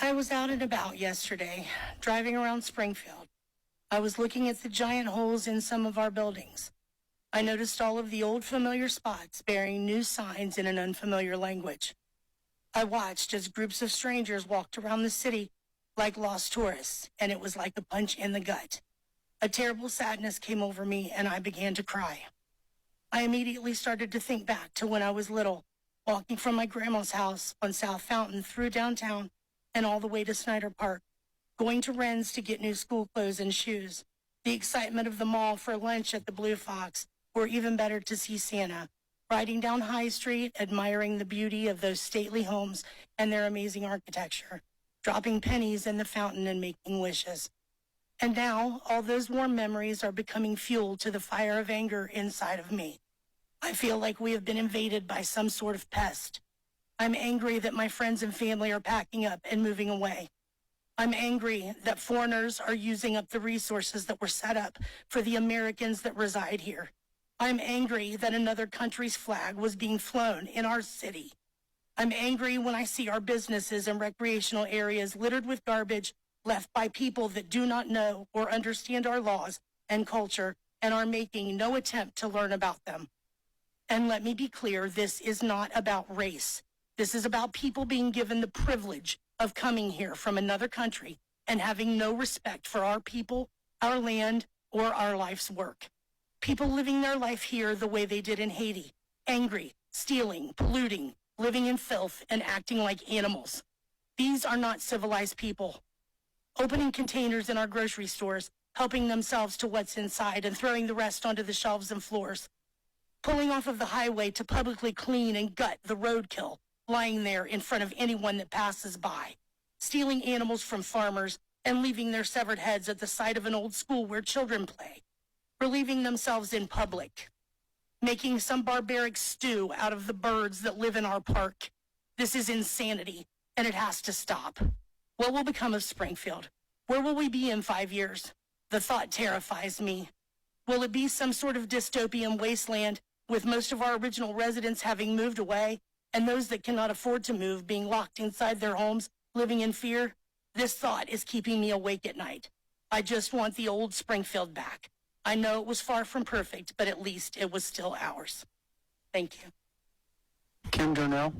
I was out and about yesterday, driving around Springfield. I was looking at the giant holes in some of our buildings. I noticed all of the old familiar spots bearing new signs in an unfamiliar language. I watched as groups of strangers walked around the city like lost tourists, and it was like a punch in the gut. A terrible sadness came over me, and I began to cry. I immediately started to think back to when I was little, walking from my grandma's house on South Fountain through downtown and all the way to Snyder Park, going to Wren's to get new school clothes and shoes, the excitement of the mall for lunch at the Blue Fox, or even better to see Santa, riding down High Street, admiring the beauty of those stately homes and their amazing architecture, dropping pennies in the fountain and making wishes. And now, all those warm memories are becoming fuel to the fire of anger inside of me. I feel like we have been invaded by some sort of pest. I'm angry that my friends and family are packing up and moving away. I'm angry that foreigners are using up the resources that were set up for the Americans that reside here. I'm angry that another country's flag was being flown in our city. I'm angry when I see our businesses and recreational areas littered with garbage left by people that do not know or understand our laws and culture and are making no attempt to learn about them. And let me be clear, this is not about race. This is about people being given the privilege of coming here from another country and having no respect for our people, our land, or our life's work. People living their life here the way they did in Haiti, angry, stealing, polluting, living in filth, and acting like animals. These are not civilized people. Opening containers in our grocery stores, helping themselves to what's inside and throwing the rest onto the shelves and floors. Pulling off of the highway to publicly clean and gut the roadkill lying there in front of anyone that passes by. Stealing animals from farmers and leaving their severed heads at the side of an old school where children play. Relieving themselves in public. Making some barbaric stew out of the birds that live in our park. This is insanity, and it has to stop. What will become of Springfield? Where will we be in 5 years? The thought terrifies me. Will it be some sort of dystopian wasteland with most of our original residents having moved away and those that cannot afford to move being locked inside their homes, living in fear? This thought is keeping me awake at night. I just want the old Springfield back. I know it was far from perfect, but at least it was still ours. Thank you. Kim Darnell.